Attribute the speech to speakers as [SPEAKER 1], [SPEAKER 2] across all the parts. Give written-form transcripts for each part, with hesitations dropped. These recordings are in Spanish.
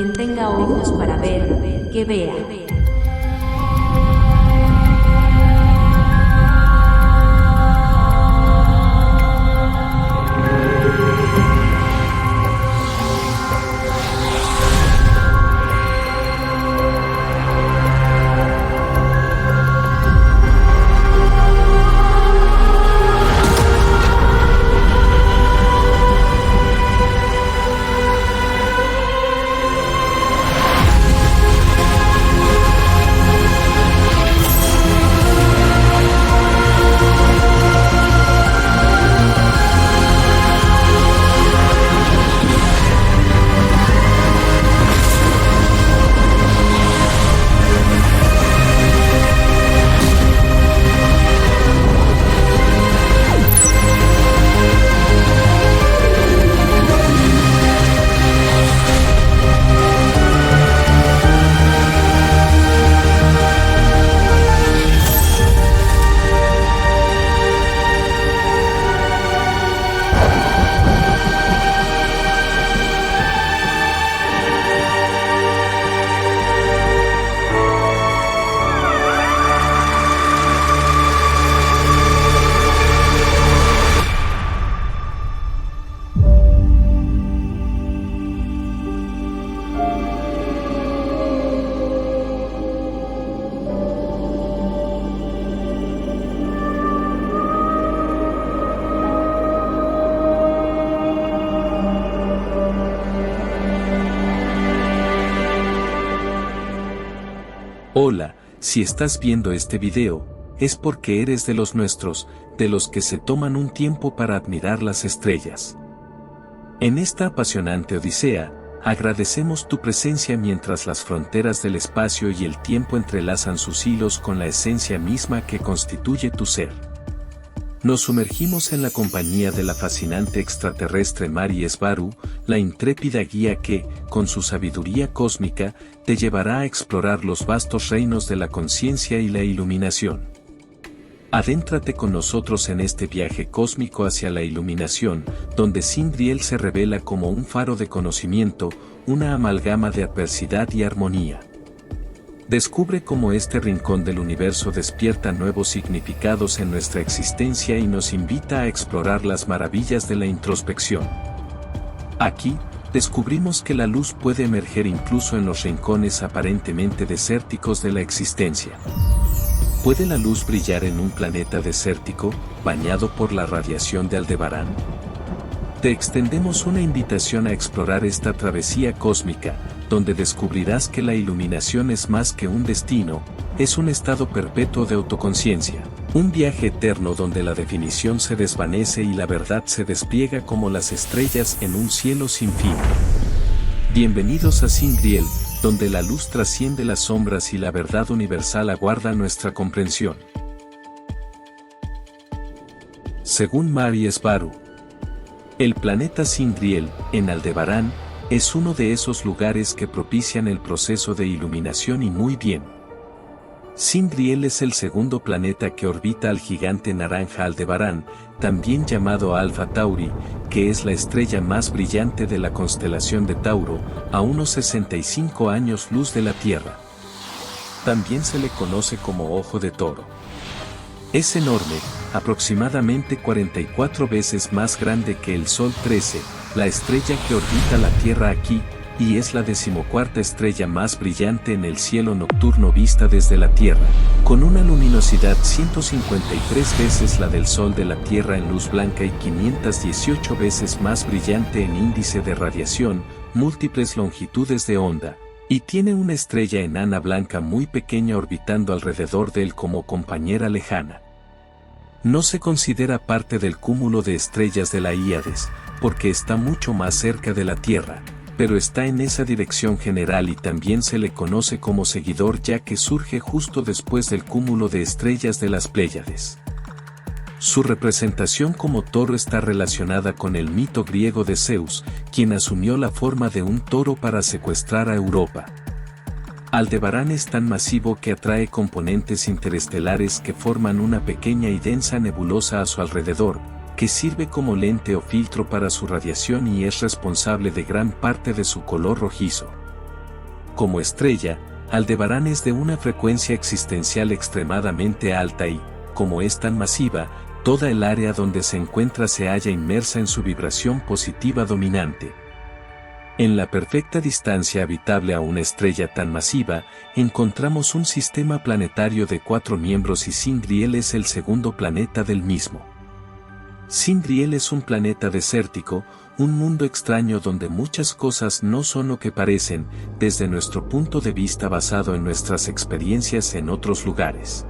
[SPEAKER 1] quien tenga ojos para ver, que vea.
[SPEAKER 2] Hola, si estás viendo este video, es porque eres de los nuestros, de los que se toman un tiempo para admirar las estrellas. En esta apasionante odisea, agradecemos tu presencia mientras las fronteras del espacio y el tiempo entrelazan sus hilos con la esencia misma que constituye tu ser. Nos sumergimos en la compañía de la fascinante extraterrestre Mari Esbaru, la intrépida guía que, con su sabiduría cósmica, te llevará a explorar los vastos reinos de la conciencia y la iluminación. Adéntrate con nosotros en este viaje cósmico hacia la iluminación, donde Sindriel se revela como un faro de conocimiento, una amalgama de adversidad y armonía. Descubre cómo este rincón del universo despierta nuevos significados en nuestra existencia y nos invita a explorar las maravillas de la introspección. Aquí, descubrimos que la luz puede emerger incluso en los rincones aparentemente desérticos de la existencia. ¿Puede la luz brillar en un planeta desértico, bañado por la radiación de Aldebarán? Te extendemos una invitación a explorar esta travesía cósmica, donde descubrirás que la iluminación es más que un destino, es un estado perpetuo de autoconciencia, un viaje eterno donde la definición se desvanece y la verdad se despliega como las estrellas en un cielo sin fin. Bienvenidos a Sindriel, donde la luz trasciende las sombras y la verdad universal aguarda nuestra comprensión. Según Mari Esbaru, el planeta Sindriel, en Aldebarán, es uno de esos lugares que propician el proceso de iluminación y muy bien. Sindriel es el segundo planeta que orbita al gigante naranja Aldebarán, también llamado Alfa Tauri, que es la estrella más brillante de la constelación de Tauro, a unos 65 años luz de la Tierra. También se le conoce como Ojo de Toro. Es enorme, aproximadamente 44 veces más grande que el Sol 13, la estrella que orbita la Tierra aquí, y es la 14ª estrella más brillante en el cielo nocturno vista desde la Tierra, con una luminosidad 153 veces la del Sol de la Tierra en luz blanca y 518 veces más brillante en índice de radiación, múltiples longitudes de onda, y tiene una estrella enana blanca muy pequeña orbitando alrededor de él como compañera lejana. No se considera parte del cúmulo de estrellas de la Híades, porque está mucho más cerca de la Tierra, pero está en esa dirección general y también se le conoce como seguidor ya que surge justo después del cúmulo de estrellas de las Pléyades. Su representación como toro está relacionada con el mito griego de Zeus, quien asumió la forma de un toro para secuestrar a Europa. Aldebarán es tan masivo que atrae componentes interestelares que forman una pequeña y densa nebulosa a su alrededor, que sirve como lente o filtro para su radiación y es responsable de gran parte de su color rojizo. Como estrella, Aldebarán es de una frecuencia existencial extremadamente alta y, como es tan masiva, toda el área donde se encuentra se halla inmersa en su vibración positiva dominante. En la perfecta distancia habitable a una estrella tan masiva, encontramos un sistema planetario de 4 miembros y Sindriel es el segundo planeta del mismo. Sindriel es un planeta desértico, un mundo extraño donde muchas cosas no son lo que parecen, desde nuestro punto de vista basado en nuestras experiencias en otros lugares.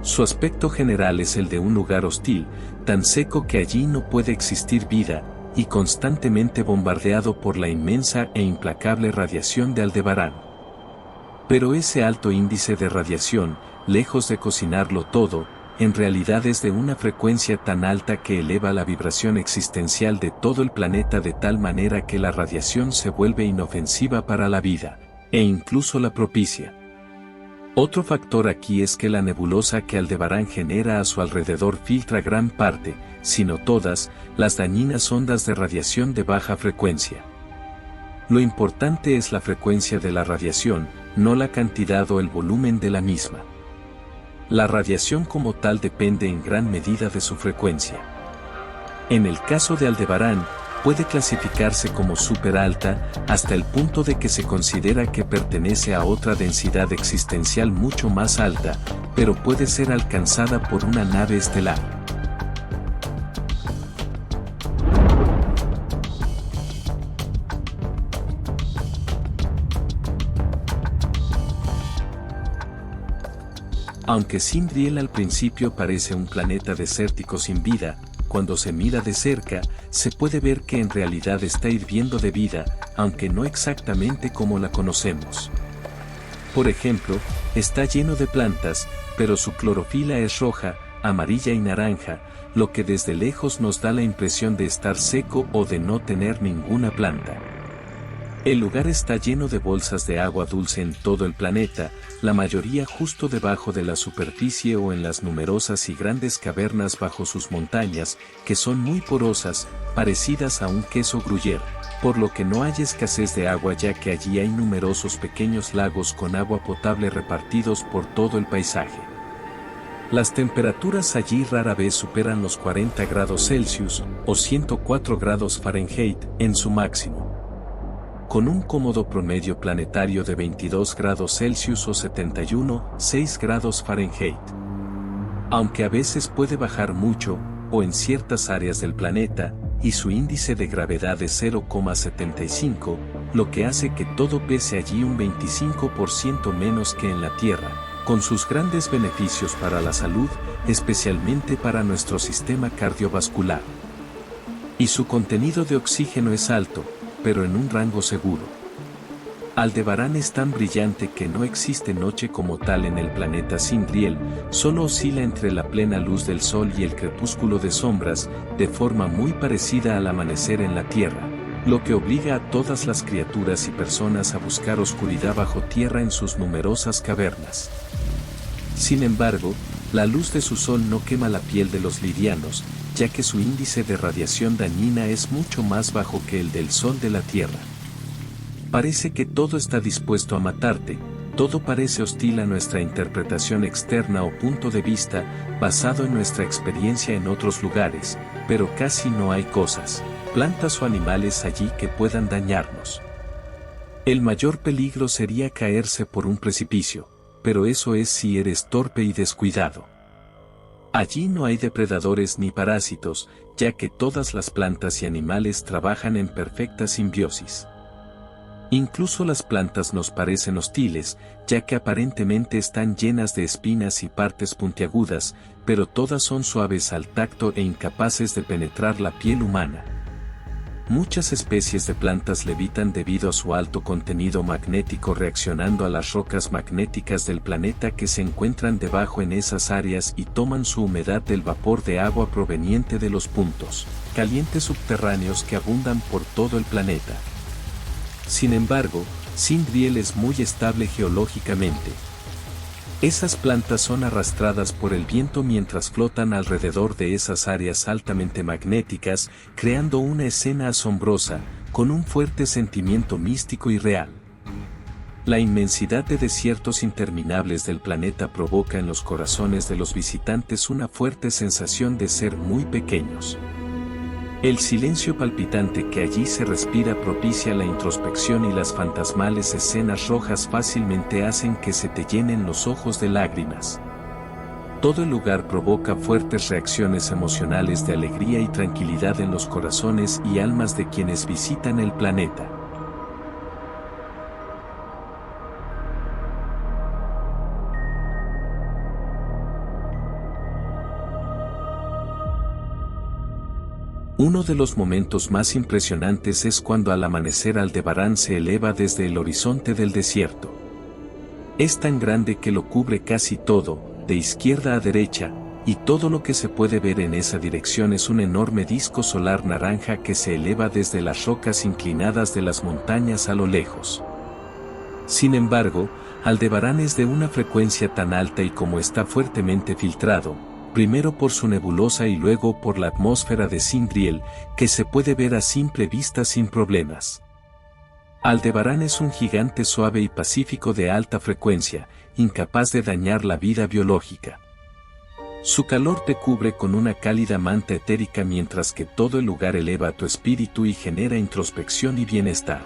[SPEAKER 2] Su aspecto general es el de un lugar hostil, tan seco que allí no puede existir vida, y constantemente bombardeado por la inmensa e implacable radiación de Aldebarán. Pero ese alto índice de radiación, lejos de cocinarlo todo, en realidad es de una frecuencia tan alta que eleva la vibración existencial de todo el planeta de tal manera que la radiación se vuelve inofensiva para la vida, e incluso la propicia. Otro factor aquí es que la nebulosa que Aldebarán genera a su alrededor filtra gran parte, si no todas, las dañinas ondas de radiación de baja frecuencia. Lo importante es la frecuencia de la radiación, no la cantidad o el volumen de la misma. La radiación como tal depende en gran medida de su frecuencia. En el caso de Aldebarán, puede clasificarse como súper alta, hasta el punto de que se considera que pertenece a otra densidad existencial mucho más alta, pero puede ser alcanzada por una nave estelar. Aunque Sindriel al principio parece un planeta desértico sin vida, cuando se mira de cerca, se puede ver que en realidad está hirviendo de vida, aunque no exactamente como la conocemos. Por ejemplo, está lleno de plantas, pero su clorofila es roja, amarilla y naranja, lo que desde lejos nos da la impresión de estar seco o de no tener ninguna planta. El lugar está lleno de bolsas de agua dulce en todo el planeta, la mayoría justo debajo de la superficie o en las numerosas y grandes cavernas bajo sus montañas, que son muy porosas, parecidas a un queso gruyere, por lo que no hay escasez de agua ya que allí hay numerosos pequeños lagos con agua potable repartidos por todo el paisaje. Las temperaturas allí rara vez superan los 40 grados Celsius, o 104 grados Fahrenheit, en su máximo, con un cómodo promedio planetario de 22 grados Celsius o 71,6 grados Fahrenheit. Aunque a veces puede bajar mucho, o en ciertas áreas del planeta, y su índice de gravedad es 0,75, lo que hace que todo pese allí un 25% menos que en la Tierra, con sus grandes beneficios para la salud, especialmente para nuestro sistema cardiovascular. Y su contenido de oxígeno es alto, pero en un rango seguro. Aldebarán es tan brillante que no existe noche como tal en el planeta Sindriel, solo oscila entre la plena luz del sol y el crepúsculo de sombras, de forma muy parecida al amanecer en la Tierra, lo que obliga a todas las criaturas y personas a buscar oscuridad bajo tierra en sus numerosas cavernas. Sin embargo, la luz de su sol no quema la piel de los lidianos, ya que su índice de radiación dañina es mucho más bajo que el del sol de la Tierra. Parece que todo está dispuesto a matarte, todo parece hostil a nuestra interpretación externa o punto de vista, basado en nuestra experiencia en otros lugares, pero casi no hay cosas, plantas o animales allí que puedan dañarnos. El mayor peligro sería caerse por un precipicio, pero eso es si eres torpe y descuidado. Allí no hay depredadores ni parásitos, ya que todas las plantas y animales trabajan en perfecta simbiosis. Incluso las plantas nos parecen hostiles, ya que aparentemente están llenas de espinas y partes puntiagudas, pero todas son suaves al tacto e incapaces de penetrar la piel humana. Muchas especies de plantas levitan debido a su alto contenido magnético reaccionando a las rocas magnéticas del planeta que se encuentran debajo en esas áreas y toman su humedad del vapor de agua proveniente de los puntos calientes subterráneos que abundan por todo el planeta. Sin embargo, Sindriel es muy estable geológicamente. Esas plantas son arrastradas por el viento mientras flotan alrededor de esas áreas altamente magnéticas, creando una escena asombrosa, con un fuerte sentimiento místico y real. La inmensidad de desiertos interminables del planeta provoca en los corazones de los visitantes una fuerte sensación de ser muy pequeños. El silencio palpitante que allí se respira propicia la introspección y las fantasmales escenas rojas fácilmente hacen que se te llenen los ojos de lágrimas. Todo el lugar provoca fuertes reacciones emocionales de alegría y tranquilidad en los corazones y almas de quienes visitan el planeta. Uno de los momentos más impresionantes es cuando al amanecer Aldebarán se eleva desde el horizonte del desierto. Es tan grande que lo cubre casi todo, de izquierda a derecha, y todo lo que se puede ver en esa dirección es un enorme disco solar naranja que se eleva desde las rocas inclinadas de las montañas a lo lejos. Sin embargo, Aldebarán es de una frecuencia tan alta y como está fuertemente filtrado, primero por su nebulosa y luego por la atmósfera de Sindriel, que se puede ver a simple vista sin problemas. Aldebarán es un gigante suave y pacífico de alta frecuencia, incapaz de dañar la vida biológica. Su calor te cubre con una cálida manta etérica mientras que todo el lugar eleva tu espíritu y genera introspección y bienestar.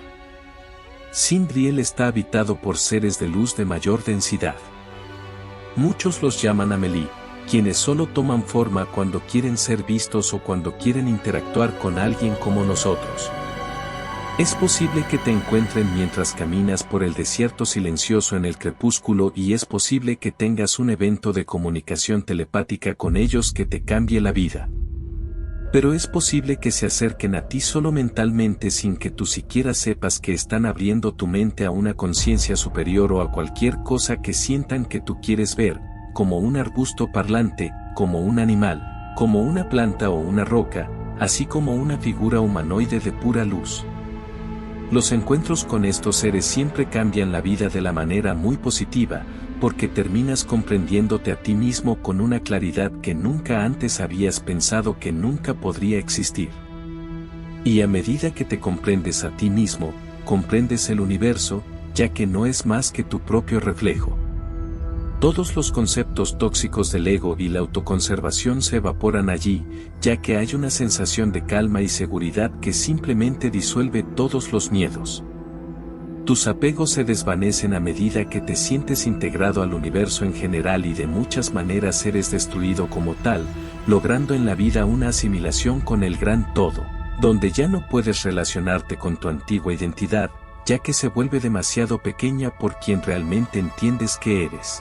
[SPEAKER 2] Sindriel está habitado por seres de luz de mayor densidad. Muchos los llaman Amelie, quienes solo toman forma cuando quieren ser vistos o cuando quieren interactuar con alguien como nosotros. Es posible que te encuentren mientras caminas por el desierto silencioso en el crepúsculo y es posible que tengas un evento de comunicación telepática con ellos que te cambie la vida. Pero es posible que se acerquen a ti solo mentalmente sin que tú siquiera sepas que están abriendo tu mente a una conciencia superior o a cualquier cosa que sientan que tú quieres ver, como un arbusto parlante, como un animal, como una planta o una roca, así como una figura humanoide de pura luz. Los encuentros con estos seres siempre cambian la vida de la manera muy positiva, porque terminas comprendiéndote a ti mismo con una claridad que nunca antes habías pensado que nunca podría existir. Y a medida que te comprendes a ti mismo, comprendes el universo, ya que no es más que tu propio reflejo. Todos los conceptos tóxicos del ego y la autoconservación se evaporan allí, ya que hay una sensación de calma y seguridad que simplemente disuelve todos los miedos. Tus apegos se desvanecen a medida que te sientes integrado al universo en general y de muchas maneras eres destruido como tal, logrando en la vida una asimilación con el gran todo, donde ya no puedes relacionarte con tu antigua identidad, ya que se vuelve demasiado pequeña por quien realmente entiendes que eres.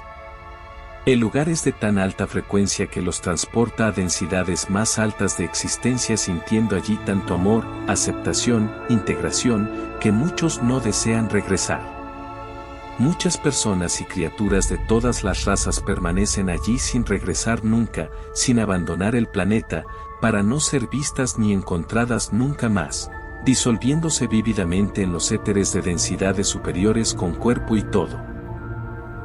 [SPEAKER 2] El lugar es de tan alta frecuencia que los transporta a densidades más altas de existencia sintiendo allí tanto amor, aceptación, integración, que muchos no desean regresar. Muchas personas y criaturas de todas las razas permanecen allí sin regresar nunca, sin abandonar el planeta, para no ser vistas ni encontradas nunca más, disolviéndose vívidamente en los éteres de densidades superiores con cuerpo y todo.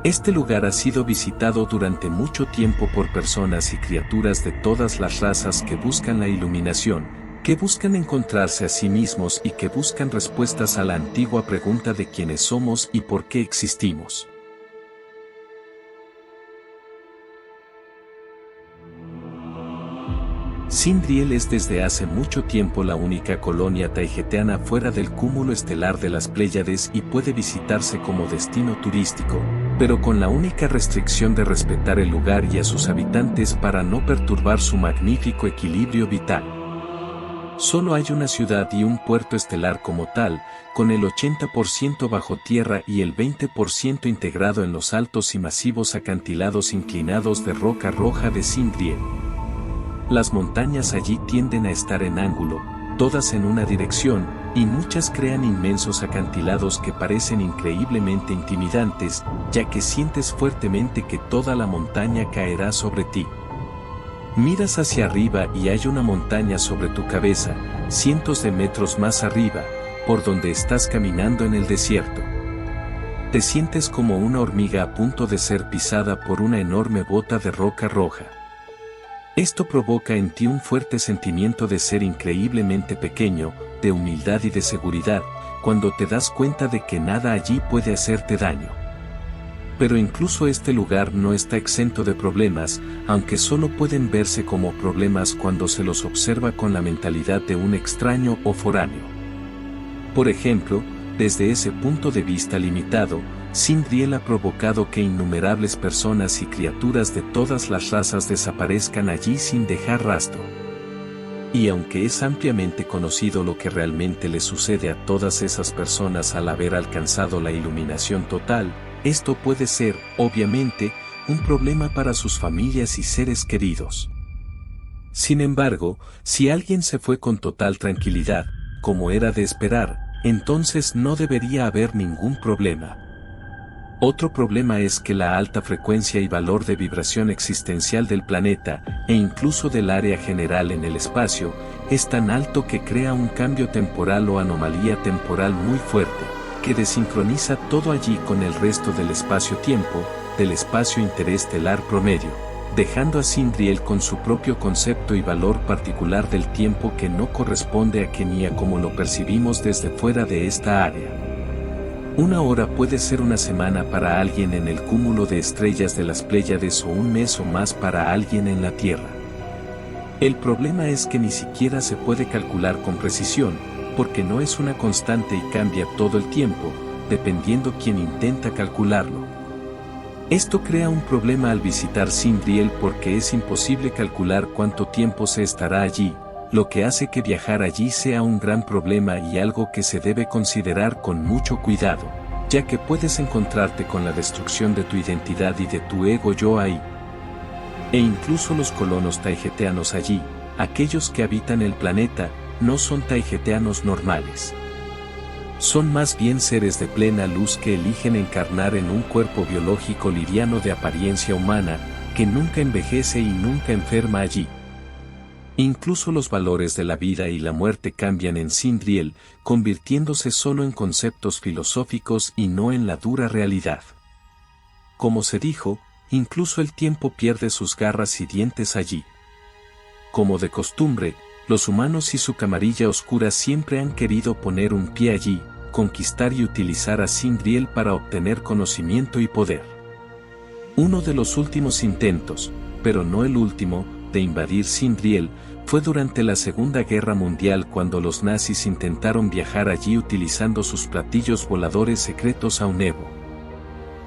[SPEAKER 2] Este lugar ha sido visitado durante mucho tiempo por personas y criaturas de todas las razas que buscan la iluminación, que buscan encontrarse a sí mismos y que buscan respuestas a la antigua pregunta de quiénes somos y por qué existimos. Sindriel es desde hace mucho tiempo la única colonia taigeteana fuera del cúmulo estelar de las Pléyades y puede visitarse como destino turístico, pero con la única restricción de respetar el lugar y a sus habitantes para no perturbar su magnífico equilibrio vital. Solo hay una ciudad y un puerto estelar como tal, con el 80% bajo tierra y el 20% integrado en los altos y masivos acantilados inclinados de roca roja de Sindriel. Las montañas allí tienden a estar en ángulo, todas en una dirección, y muchas crean inmensos acantilados que parecen increíblemente intimidantes, ya que sientes fuertemente que toda la montaña caerá sobre ti. Miras hacia arriba y hay una montaña sobre tu cabeza, cientos de metros más arriba, por donde estás caminando en el desierto. Te sientes como una hormiga a punto de ser pisada por una enorme bota de roca roja. Esto provoca en ti un fuerte sentimiento de ser increíblemente pequeño, de humildad y de seguridad, cuando te das cuenta de que nada allí puede hacerte daño. Pero incluso este lugar no está exento de problemas, aunque solo pueden verse como problemas cuando se los observa con la mentalidad de un extraño o foráneo. Por ejemplo, desde ese punto de vista limitado, Sindriel ha provocado que innumerables personas y criaturas de todas las razas desaparezcan allí sin dejar rastro. Y aunque es ampliamente conocido lo que realmente le sucede a todas esas personas al haber alcanzado la iluminación total, esto puede ser, obviamente, un problema para sus familias y seres queridos. Sin embargo, si alguien se fue con total tranquilidad, como era de esperar, entonces no debería haber ningún problema. Otro problema es que la alta frecuencia y valor de vibración existencial del planeta, e incluso del área general en el espacio, es tan alto que crea un cambio temporal o anomalía temporal muy fuerte, que desincroniza todo allí con el resto del espacio-tiempo, del espacio interestelar promedio, dejando a Sindriel con su propio concepto y valor particular del tiempo que no corresponde a que ni a como lo percibimos desde fuera de esta área. Una hora puede ser una semana para alguien en el cúmulo de estrellas de las Pléyades o un mes o más para alguien en la Tierra. El problema es que ni siquiera se puede calcular con precisión, porque no es una constante y cambia todo el tiempo, dependiendo quién intenta calcularlo. Esto crea un problema al visitar Sindriel porque es imposible calcular cuánto tiempo se estará allí, lo que hace que viajar allí sea un gran problema y algo que se debe considerar con mucho cuidado, ya que puedes encontrarte con la destrucción de tu identidad y de tu ego yo ahí. E incluso los colonos taigeteanos allí, aquellos que habitan el planeta, no son taigeteanos normales. Son más bien seres de plena luz que eligen encarnar en un cuerpo biológico liviano de apariencia humana, que nunca envejece y nunca enferma allí. Incluso los valores de la vida y la muerte cambian en Sindriel, convirtiéndose solo en conceptos filosóficos y no en la dura realidad. Como se dijo, incluso el tiempo pierde sus garras y dientes allí. Como de costumbre, los humanos y su camarilla oscura siempre han querido poner un pie allí, conquistar y utilizar a Sindriel para obtener conocimiento y poder. Uno de los últimos intentos, pero no el último, de invadir Sindriel, fue durante la Segunda Guerra Mundial cuando los nazis intentaron viajar allí utilizando sus platillos voladores secretos a un Evo.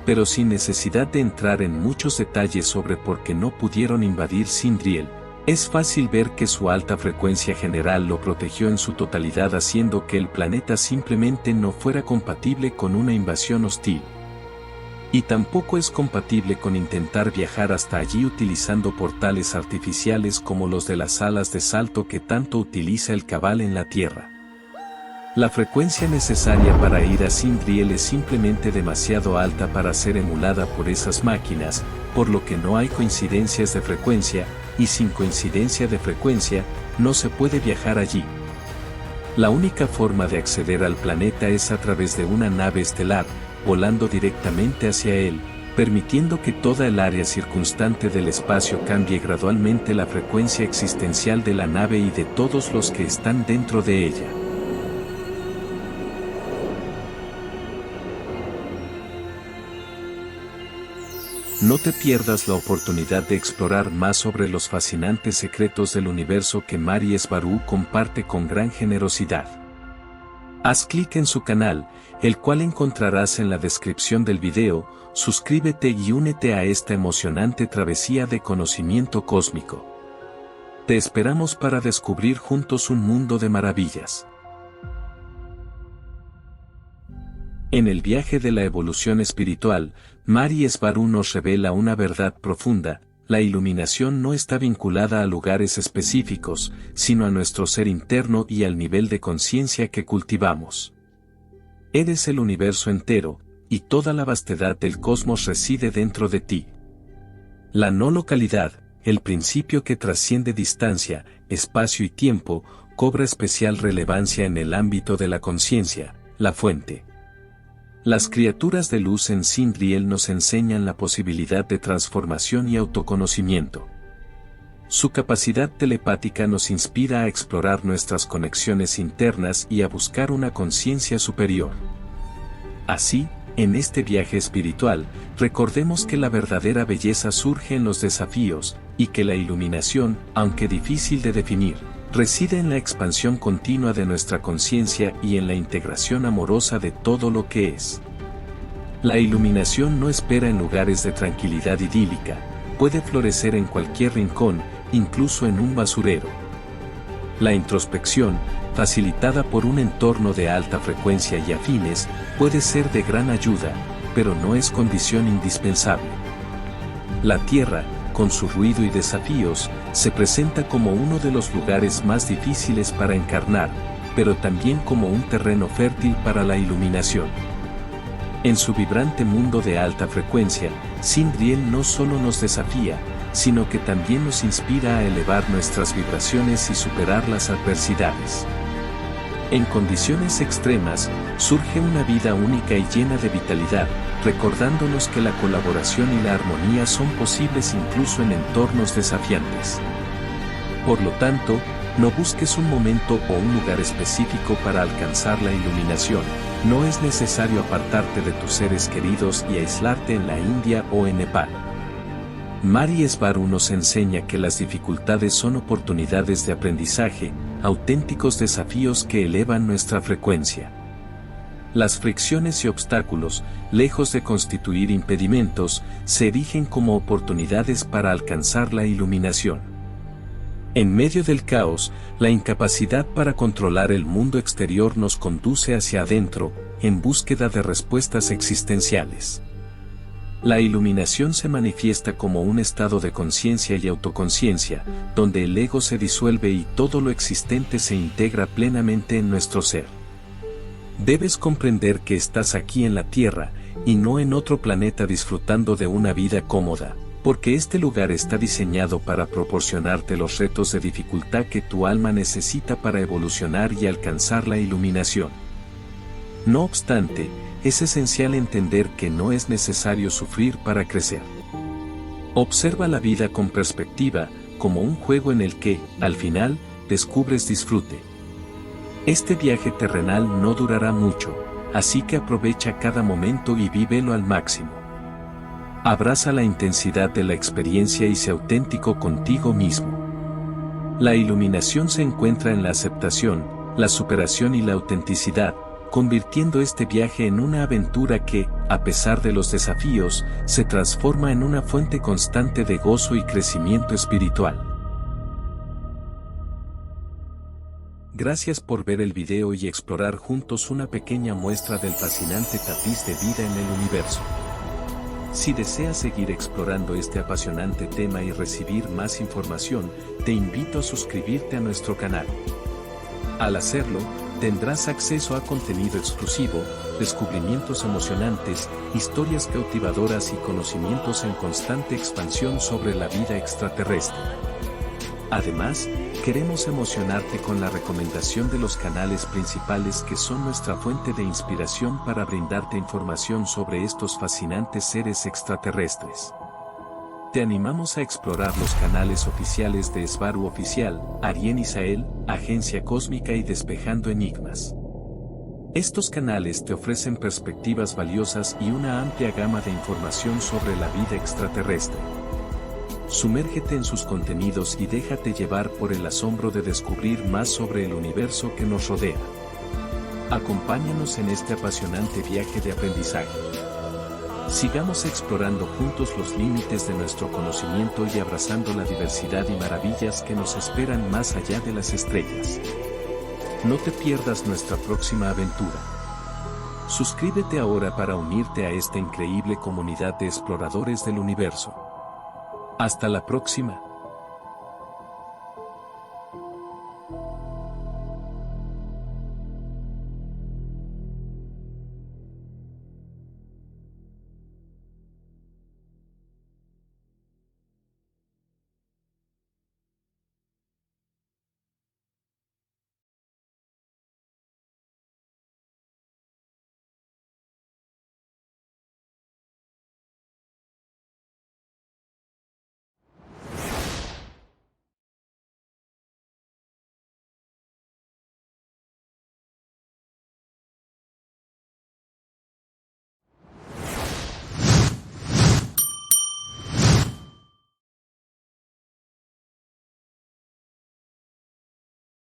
[SPEAKER 2] Pero sin necesidad de entrar en muchos detalles sobre por qué no pudieron invadir Sindriel, es fácil ver que su alta frecuencia general lo protegió en su totalidad haciendo que el planeta simplemente no fuera compatible con una invasión hostil. Y tampoco es compatible con intentar viajar hasta allí utilizando portales artificiales como los de las alas de salto que tanto utiliza el Cabal en la Tierra. La frecuencia necesaria para ir a Sindriel es simplemente demasiado alta para ser emulada por esas máquinas, por lo que no hay coincidencias de frecuencia, y sin coincidencia de frecuencia, no se puede viajar allí. La única forma de acceder al planeta es a través de una nave estelar, volando directamente hacia él, permitiendo que toda el área circundante del espacio cambie gradualmente la frecuencia existencial de la nave y de todos los que están dentro de ella. No te pierdas la oportunidad de explorar más sobre los fascinantes secretos del universo que Mari Esbarú comparte con gran generosidad. Haz clic en su canal, el cual encontrarás en la descripción del video, suscríbete y únete a esta emocionante travesía de conocimiento cósmico. Te esperamos para descubrir juntos un mundo de maravillas. En el viaje de la evolución espiritual, Mari Esbarú nos revela una verdad profunda: la iluminación no está vinculada a lugares específicos, sino a nuestro ser interno y al nivel de conciencia que cultivamos. Eres el universo entero, y toda la vastedad del cosmos reside dentro de ti. La no localidad, el principio que trasciende distancia, espacio y tiempo, cobra especial relevancia en el ámbito de la conciencia, la fuente. Las criaturas de luz en Sindriel nos enseñan la posibilidad de transformación y autoconocimiento. Su capacidad telepática nos inspira a explorar nuestras conexiones internas y a buscar una conciencia superior. Así, en este viaje espiritual, recordemos que la verdadera belleza surge en los desafíos, y que la iluminación, aunque difícil de definir, reside en la expansión continua de nuestra conciencia y en la integración amorosa de todo lo que es. La iluminación no espera en lugares de tranquilidad idílica, puede florecer en cualquier rincón, incluso en un basurero. La introspección, facilitada por un entorno de alta frecuencia y afines, puede ser de gran ayuda, pero no es condición indispensable. La Tierra, con su ruido y desafíos, se presenta como uno de los lugares más difíciles para encarnar, pero también como un terreno fértil para la iluminación. En su vibrante mundo de alta frecuencia, Sindriel no solo nos desafía, sino que también nos inspira a elevar nuestras vibraciones y superar las adversidades. En condiciones extremas, surge una vida única y llena de vitalidad, recordándonos que la colaboración y la armonía son posibles incluso en entornos desafiantes. Por lo tanto, no busques un momento o un lugar específico para alcanzar la iluminación, no es necesario apartarte de tus seres queridos y aislarte en la India o en Nepal. Mari Esbaru nos enseña que las dificultades son oportunidades de aprendizaje, auténticos desafíos que elevan nuestra frecuencia. Las fricciones y obstáculos, lejos de constituir impedimentos, se erigen como oportunidades para alcanzar la iluminación. En medio del caos, la incapacidad para controlar el mundo exterior nos conduce hacia adentro, en búsqueda de respuestas existenciales. La iluminación se manifiesta como un estado de conciencia y autoconciencia, donde el ego se disuelve y todo lo existente se integra plenamente en nuestro ser. Debes comprender que estás aquí en la Tierra, y no en otro planeta disfrutando de una vida cómoda, porque este lugar está diseñado para proporcionarte los retos de dificultad que tu alma necesita para evolucionar y alcanzar la iluminación. No obstante, es esencial entender que no es necesario sufrir para crecer. Observa la vida con perspectiva, como un juego en el que, al final, descubres disfrute. Este viaje terrenal no durará mucho, así que aprovecha cada momento y vívelo al máximo. Abraza la intensidad de la experiencia y sé auténtico contigo mismo. La iluminación se encuentra en la aceptación, la superación y la autenticidad, convirtiendo este viaje en una aventura que, a pesar de los desafíos, se transforma en una fuente constante de gozo y crecimiento espiritual. Gracias por ver el video y explorar juntos una pequeña muestra del fascinante tapiz de vida en el universo. Si deseas seguir explorando este apasionante tema y recibir más información, te invito a suscribirte a nuestro canal. Al hacerlo, tendrás acceso a contenido exclusivo, descubrimientos emocionantes, historias cautivadoras y conocimientos en constante expansión sobre la vida extraterrestre. Además, queremos emocionarte con la recomendación de los canales principales que son nuestra fuente de inspiración para brindarte información sobre estos fascinantes seres extraterrestres. Te animamos a explorar los canales oficiales de Esbaru Oficial, Arien Isael, Agencia Cósmica y Despejando Enigmas. Estos canales te ofrecen perspectivas valiosas y una amplia gama de información sobre la vida extraterrestre. Sumérgete en sus contenidos y déjate llevar por el asombro de descubrir más sobre el universo que nos rodea. Acompáñanos en este apasionante viaje de aprendizaje. Sigamos explorando juntos los límites de nuestro conocimiento y abrazando la diversidad y maravillas que nos esperan más allá de las estrellas. No te pierdas nuestra próxima aventura. Suscríbete ahora para unirte a esta increíble comunidad de exploradores del universo. Hasta la próxima.